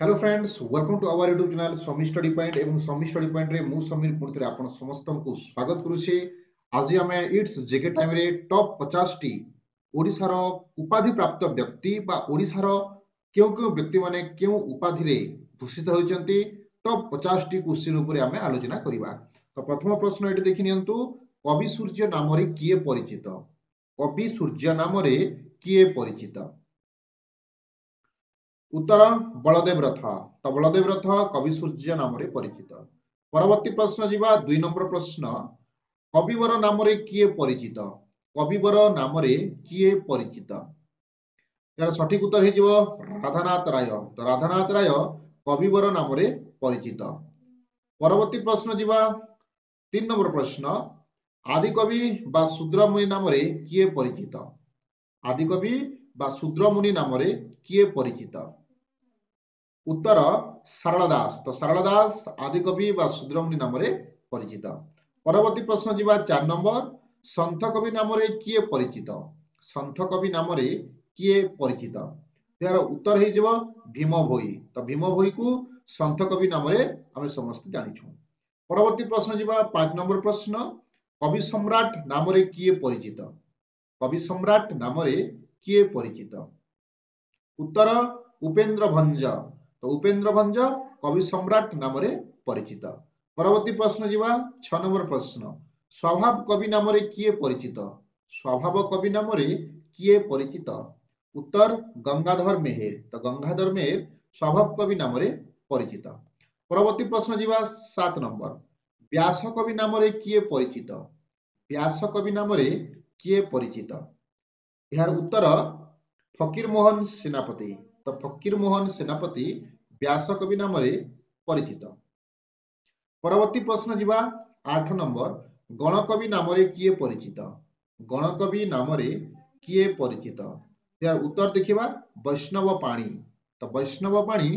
Hello friends, welcome to our YouTube channel Sami study point एवं Sami study point रे मु समीर पुणी थे आपण समस्त को स्वागत करूछी। आज आम इट्स जेके टाइम रे टॉप 50 टी ओडिशार उपाधि प्राप्त व्यक्ति बा ओडिशार क्यों क्यों व्यक्ति माने क्यों उपाधि रे भूषित होइचंती टॉप 50 टी क्वेश्चन ऊपर आम आलोचना करिबा। तो प्रथम प्रश्न एटी देखि नियंतु, कवि सूर्य नाम रे किए परिचित? कवि सूर्य नाम रे किए परिचित? उत्तर बलदेव रथ। तो बलदेव रथ कवि सूर्य नाम रे परिचित। परवर्ती प्रश्न जीवा 2 नंबर प्रश्न, कविवर नाम रे किए परिचित? कविवर नाम रे किए परिचित? यार सठिक उत्तर हो राधानाथ राय। तो राधानाथ राय कविवर नाम रे परिचित। परवर्ती प्रश्न जीवा 3 नंबर प्रश्न, आदिकवि बा शूद्रमुनि नाम रे किए परिचित? आदिकवि बा शूद्रमुनि नाम रे किए परिचित? उत्तर सारला दास। तो सारला दास आदिकवि बा शूद्रमुनि नाम रे परिचित। परवर्ती प्रश्न जीवा 4 नंबर, संथ कवि नाम रे किए परिचित? संथ कवि नाम रे किए परिचित? यार उत्तर हे जीव भीम भोई। तो भीम भोई को संथ कवि नाम रे हम समस्त जानिछु। परवर्ती प्रश्न जीवा 5 नंबर प्रश्न, कवि सम्राट नाम रे किए परिचित? कवि सम्राट नाम रे किए परिचित? उत्तर उपेंद्र भंज। तो उपेंद्र भंज कवि सम्राट नाम रे परिचित। परवर्ती प्रश्न जीवा 6 नंबर प्रश्न, स्वभाव कवि नाम रे किए परिचित? स्वभाव कवि नाम रे किए परिचित? उत्तर गंगाधर मेहेर। तो गंगाधर मेहेर स्वभाव कवि नाम रे परिचित। परवर्ती प्रश्न जीवा 7 नंबर, व्यास कवि नाम रे किए परिचित? व्यास कवि नाम रे किए परिचित? यार उत्तर फकीर मोहन सेनापति। तो फकीर मोहन सेनापति व्यास कवि नाम रे परिचित। परवर्ती प्रश्न जीवा 8 नंबर, गणकवि नाम रे किए परिचित? गणकवि नाम रे किए परिचित? यार उत्तर देखिबा वैष्णव पाणी। तो वैष्णव पाणी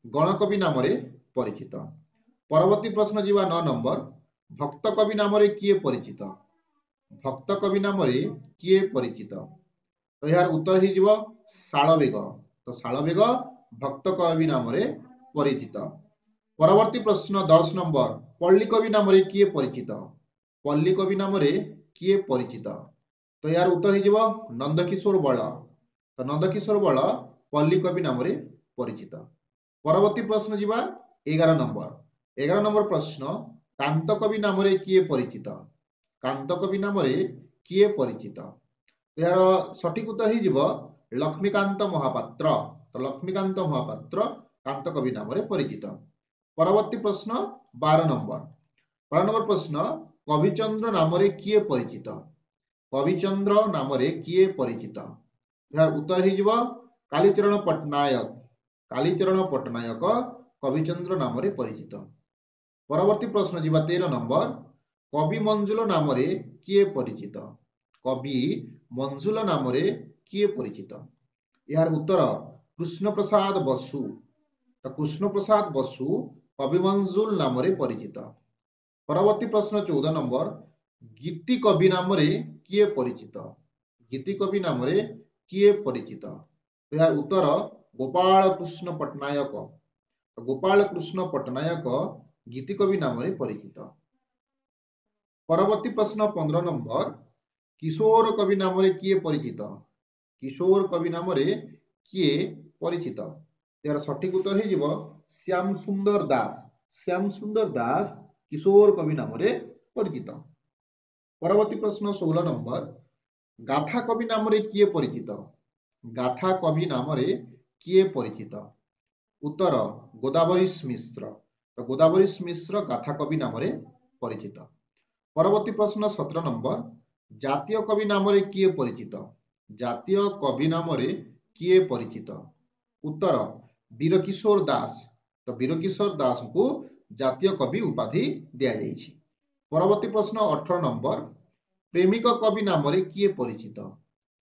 गणकवि नाम रे परिचित। परवर्ती प्रश्न जीवा 9 नंबर, भक्त कवि नाम रे किए परिचित? भक्त कवि नाम रे किए परिचित? तो यार उत्तर ही जीव शालवेग। तो शालवेग भक्त कवि नाम रे परिचित। परवर्ती प्रश्न 10 नंबर, पल्ली कवि नाम रे किए परिचित? पल्ली कवि नाम रे किए परिचित? तो यार उत्तर ही जीव नंदकिशोर बल। तो नंदकिशोर बल पल्ली कवि नाम रे परिचित। परवर्ती प्रश्न जीवा 11 नंबर। 11 नंबर प्रश्न, कांत कवि नाम रे किए परिचित? कांत कवि नाम रे किए परिचित? यार सठिक उत्तर हो लक्ष्मीकांत महापात्र। तो लक्ष्मीकांत महापात्र कांत कवि नाम रे परिचित। परवर्ती प्रश्न 12 नंबर। 12 नंबर प्रश्न, कविचंद्र नाम रे किए परिचित? कविचंद्र नाम रे किए परिचित? यार उत्तर हो कालीचरण पट्टनायक। कालीचरण पट्टनायक कविचंद्र नाम रे परिचित। परवर्ती प्रश्न जीवा 13 नंबर, कवि मंजुल नाम रे किए परिचित? कवि मंजुल नाम रे किए परिचित? यार उत्तर कृष्ण प्रसाद बसु। तो कृष्ण प्रसाद बसु कवि मंजुल नाम रे परिचित। परवर्ती प्रश्न 14 नंबर, गीति कवि नाम रे किए परिचित? गीति कवि नाम रे किए परिचित? तो यार उत्तर गोपाल कृष्ण पट्टनायक। तो गोपाल कृष्ण पट्टनायक गीति कवि नाम रे परिचित। परवर्ती प्रश्न 15 नंबर, किशोर कवि नाम रे किए परिचित? किशोर कवि नाम रे किए परिचित? यार सठिक उत्तर हो श्याम सुंदर दास। श्याम सुंदर दास किशोर कवि नाम रे परिचित। परवर्ती प्रश्न 16 नंबर, गाथा कवि नाम रे किए परिचित? गाथा कवि नाम रे किए परिचित? उत्तर गोदावरीश मिश्र। तो गोदावरीश मिश्र गाथा कवि नाम रे परिचित। परवर्ती प्रश्न 17 नंबर, जातीय कवि नाम रे किए परिचित? जातीय कवि नाम रे किए परिचित? उत्तर वीरकिशोर दास। तो वीरकिशोर दास को जातीय कवि उपाधि दिया जाइछि। परवर्ती प्रश्न 18 नंबर, प्रेमिक कवि नाम रे किए परिचित?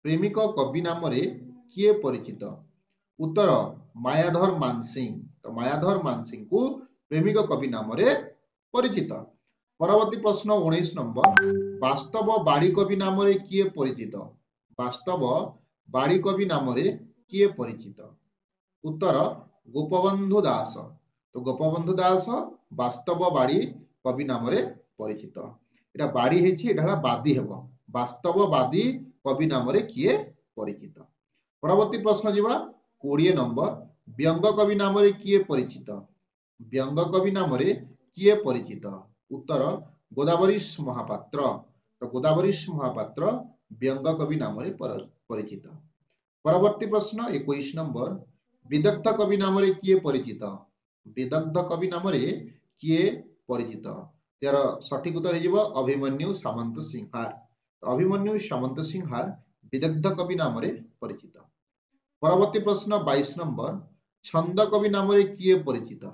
प्रेमिक कवि नाम रे किए परिचित? उत्तर मायाधर मानसिंह। तो मायाधर मानसिंह को प्रेमिक कवि नाम रे परिचित। परवर्ती प्रश्न 19 नंबर, वास्तव बाड़ी कवि नाम रे किए परिचित? वास्तव बाड़ी कवि नाम रे किए परिचित? उत्तर गोपबंधु दास। तो गोपबंधु दास वास्तववादी कवि नाम रे परिचित। एटा बाड़ी हेछि, एटा हला बादी हेबो। वास्तववादी कवि नाम रे किए परिचित। परवर्ती प्रश्न जीवा 20 नंबर, व्यंग कवि नाम रे किए परिचित? व्यंग कवि नाम रे किए परिचित? उत्तर गोदावरीश महापात्र। तो गोदावरीश महापात्र व्यंग कवि नाम रे परिचित। परवर्ती प्रश्न 21 नंबर, विदग्ध कवि नाम रे किए परिचित? विदग्ध कवि नाम रे किए परिचित? यार सठिक उत्तर हो अभिमन्यु सामंत सिंहार। अभिमन्यु सामंत सिंहार विदग्ध कवि नाम रे परिचित। परवर्ती प्रश्न 22 नंबर, छंद कवि नाम रे किए परिचित?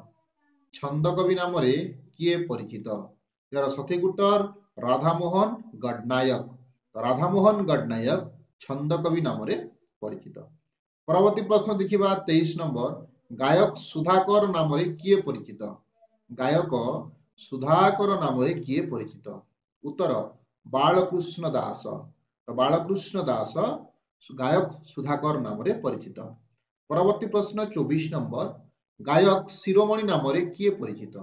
छंद कवि नाम रे किए परिचित? यार सठिक उत्तर राधामोहन गडनायक। राधामोहन गडनायक छंद कवि नाम रे परिचित। परवर्ती प्रश्न देखिबा 23 नंबर, गायक सुधाकर नाम रे किए परिचित? गायक सुधाकर नाम रे किए परिचित? उत्तर बालकृष्ण दास। तो बालकृष्ण दास गायक सुधाकर नाम रे परिचित। परवर्ती प्रश्न 24 नंबर, गायक शिरोमणि नाम रे किए परिचित?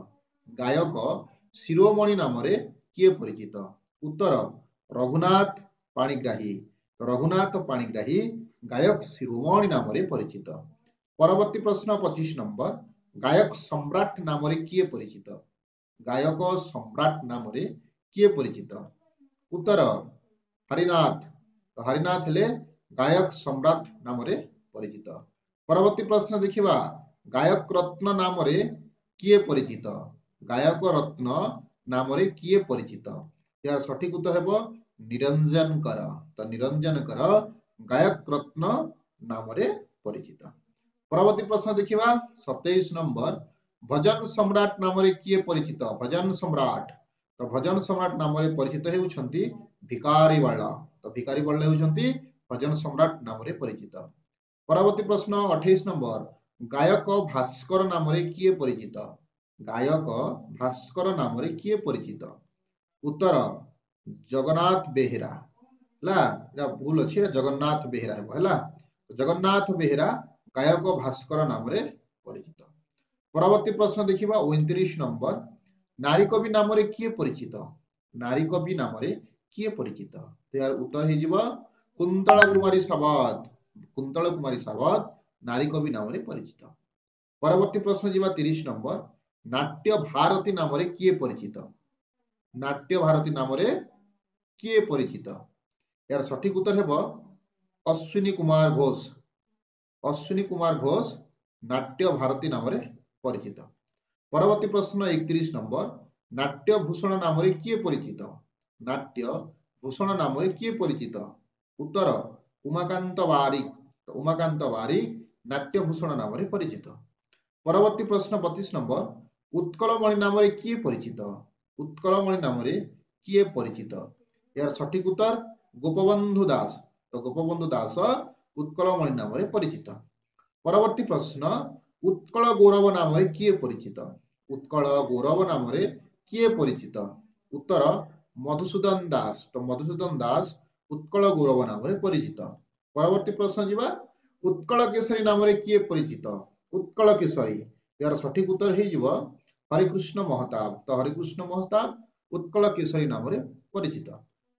गायक शिरोमणि नाम रे किए परिचित? उत्तर रघुनाथ पाणिग्राही। रघुनाथ पाणिग्राही गायक शिरोमणि नाम रे परिचित। परवर्ती प्रश्न 25 नंबर, गायक सम्राट नाम रे किए परिचित? गायक सम्राट नाम रे किए परिचित? उत्तर हरिनाथ। तो हरिनाथ हेले गायक सम्राट नाम रे परिचित। परवर्ती प्रश्न देखिबा, गायक रत्न नाम रे किए परिचित? गायक रत्न नाम रे किए परिचित? यार सठिक उत्तर हेबो निरंजन कर। तो निरंजन कर गायक रत्न नाम रे परिचित। परवर्ती प्रश्न देखिबा 27 नंबर, भजन सम्राट नाम रे किए परिचित? भजन सम्राट। तो भजन सम्राट नाम रे परिचित हेउछंती भिकारी बल्ला। तो भिकारी बल्ला हेउछंती भजन सम्राट नाम रे परिचित। परवर्ती प्रश्न 28 नंबर, गायक भास्कर नाम रे किए परिचित? गायक भास्कर नाम रे किए परिचित? उत्तर जगन्नाथ बेहेरा। ला एटा भूल अछि, जगन्नाथ बेहेरा हेबो हला। जगन्नाथ बेहेरा गायक भास्कर नाम रे परिचित। परवर्ती प्रश्न देखिबा 29 नंबर, नारी कवि नाम रे किए परिचित? नारी कवि नाम रे किए परिचित? तो यार उत्तर हे जिवो कुंतला कुमारी सावत। कुंतला कुमारी सावत नारी कवि नाम रे परिचित। परवर्ती प्रश्न जिबा 30 नंबर, नाट्य भारती नाम रे किए परिचित? नाट्य भारती नाम रे किए परिचित? यार सठिक उत्तर हेबो अश्विनी कुमार घोष। अश्विनी कुमार घोष नाट्य भारती नाम रे परिचित। परवर्ती प्रश्न 31 नंबर, नाट्य भूषण नाम रे किए परिचित? नाट्य भूषण नाम रे किए परिचित? उत्तर उमाकांत वारिक। तो उमाकांत वारिक नाट्य भूषण नाम रे परिचित। परवर्ती प्रश्न 32 नंबर, उत्कलमणि नाम रे किए परिचित? उत्कलमणि नाम रे किए परिचित? यार सठिक उत्तर गोपबंधु दास। तो गोपबंधु दास उत्कलमणि नाम रे परिचित। परवर्ती प्रश्न, उत्कल गौरव नाम रे किए परिचित? उत्कल गौरव नाम रे किए परिचित? उत्तर मधुसूदन दास। तो मधुसूदन दास उत्कल गौरव नाम रे परिचित। परवर्ती प्रश्न जिबा, उत्कल केसरी नाम रे किए परिचित? उत्कल केसरी यार सठिक उत्तर हे जिवो हरिकृष्ण महताब। तो हरिकृष्ण महताब उत्कल केसरी नाम रे परिचित।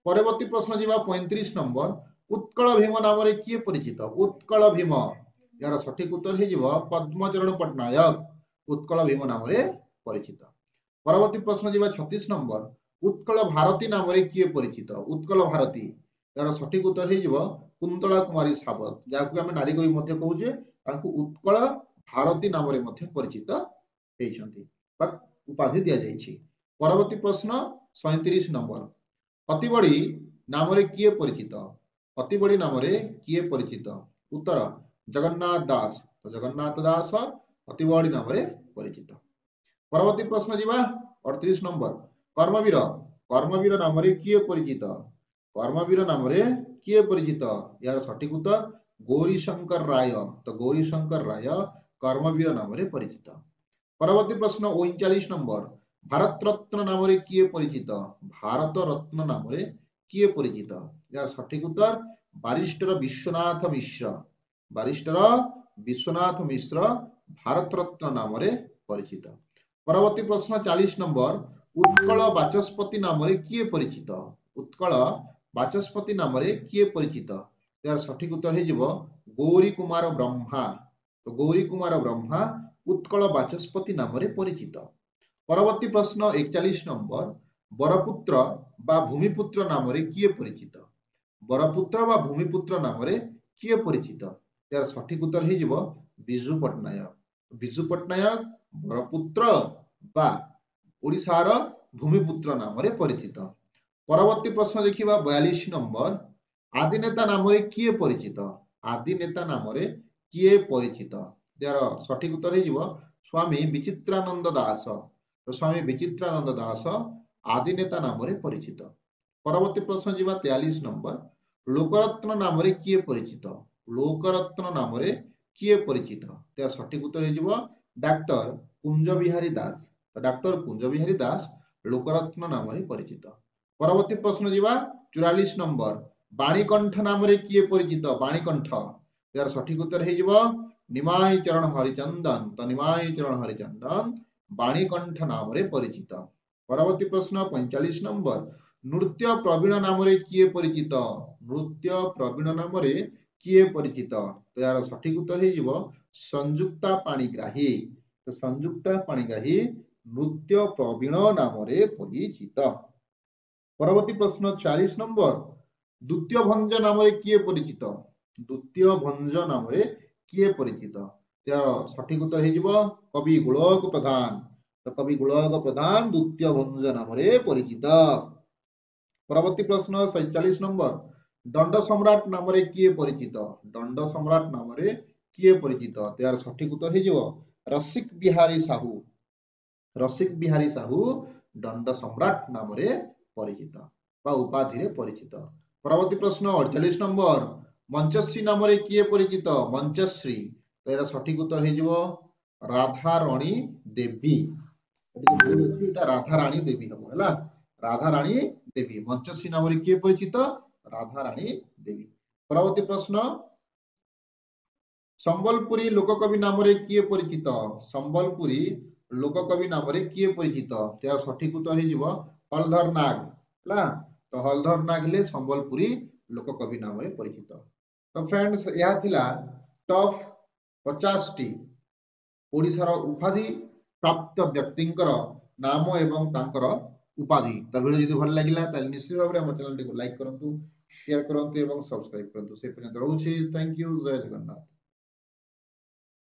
परवर्ती प्रश्न जिबा 35 नंबर, उत्कल भीम नाम रे किए परिचित? उत्कल भीम यार सठिक उत्तर हे जिवो पद्मचरण पटनायक उत्कल भीम नाम रे परिचित। परवर्ती प्रश्न जिबा 36 नंबर, उत्कल भारती नाम रे किए परिचित? उत्कल भारती यार सठिक उत्तर हे जिवो कुंतला कुमारी सावत, जाकु हम नारी कवि मध्ये कहूजे, तांकु उत्कल भारती नाम रे मध्ये परिचित हेइछंती बा उपाधि दिया जाइछि। परवर्ती प्रश्न 37 नंबर, अतिबड़ी नाम रे किए परिचित? अतिबड़ी नाम रे किए परिचित? उत्तर जगन्नाथ दास। तो जगन्नाथ दास अतिबड़ी नाम रे परिचित। परवर्ती प्रश्न जिबा 38 नंबर, कर्मवीर। कर्मवीर नाम रे किए परिचित? कर्मवीर नाम रे किए परिचित? यार सठिक उत्तर गौरीशंकर राय। तो गौरीशंकर राय कर्मवीर नाम रे परिचित। परवर्ती प्रश्न 39 नंबर, भारत रत्न नाम रे किए परिचित? भारत रत्न नाम रे किए परिचित? यार सठिक उत्तर बारिस्टर विश्वनाथ मिश्र। बारिस्टर विश्वनाथ मिश्र भारत रत्न नाम रे परिचित। परवर्ती प्रश्न 40 नंबर उत्कल बाचस्पति नाम रे किए परिचित? उत्कल बाचस्पति नाम रे किए परिचित? यार सठिक उत्तर हे जिवो गौरी कुमार ब्रह्मा। तो गौरी कुमार ब्रह्मा उत्कल बाचस्पति नाम रे परिचित। परवर्ती प्रश्न 41 नंबर बरपुत्र बा भूमिपुत्र नाम रे किए परिचित? बरपुत्र बा भूमिपुत्र नाम रे किए परिचित? यार सठिक उत्तर हे जिवो विजु पट्टनायक। विजु पट्टनायक बरपुत्र बा ओडिशार भूमिपुत्र नाम रे परिचित। परवर्ती प्रश्न देखिबा 42 नंबर आदिनेता नाम रे किए परिचित? आदिनेता नाम रे किए परिचित? यार सठिक उत्तर हे जिवो स्वामी विचित्रानंद दास। तो स्वामी विचित्रानंद दास आदिनेता नाम रे परिचित। परवर्ती प्रश्न जीवा 43 नंबर लोकरत्न नाम रे किए परिचित? लोकरत्न नाम रे किए परिचित? यार सठिक उत्तर हे जिवो डॉक्टर कुंज बिहारी दास। तो डॉक्टर कुंज बिहारी दास लोकरत्न नाम रे परिचित। परवर्ती प्रश्न जीवा 44 नंबर बाणीकंठ नाम रे किए परिचित? बाणीकंठ यार सठिक उत्तर हे जिवो निमाई चरण हरिचंदन। तो निमाई चरण हरिचंदन बाणीकंठ नाम रे परिचित। परवर्ती प्रश्न 45 नंबर नृत्य प्रवीण नाम रे किए परिचित? नृत्य प्रवीण नाम रे किए परिचित? तो यार सठिक उत्तर हे जिवो संयुक्ता पाणिग्राही। तो संयुक्ता पाणिग्राही नृत्य प्रवीण नाम रे परिचित। परवर्ती प्रश्न 40 नंबर द्वितीय भंज नाम रे किए परिचित? द्वितीय भंज नाम रे किए परिचित? यार सठिक उत्तर हे जिवो कवि गोलक प्रधान। तो कवि गोलक प्रधान द्वितीय भंज नाम रे परिचित। परवर्ती प्रश्न 47 नंबर दंड सम्राट नाम रे किए परिचित? दंड सम्राट नाम रे किए परिचित? तो यार सठिक उत्तर हे जिवो रसिक बिहारी साहू। रसिक बिहारी साहू दंड सम्राट नाम रे परिचित बा उपाधि रे परिचित। परवर्ती प्रश्न 48 नंबर मंचश्री नाम रे किए परिचित? मंचश्री तो यार सठिक उत्तर हे जिवो राधा रानी देवी। भूल अछि एटा राधा रानी देवी हबो हला। राधा रानी देवी मंचश्री नाम रे किए परिचित? राधा रानी देवी। परवर्ती प्रश्न संबलपुरी लोककवि नाम रे किए परिचित? संबलपुरी लोककवि नाम रे किए परिचित? त्यार सठिक उत्तर हे जिवो हलधर नाग हला। तो हलधर नाग ले संबलपुरी लोककवि नाम रे परिचित। तो फ्रेंड्स यह थिला टॉप 50 टी ओडिशार उपाधि प्राप्त व्यक्तिंकर नाम एवं तांकर उपाधि। तो वीडियो जदि भल लागिला ताले निश्चित भाव रे हमर चैनल को लाइक करंतु शेयर करंतु एवं सब्सक्राइब करंतु। से पर्यंत रहउछि थैंक यू जय जगन्नाथ।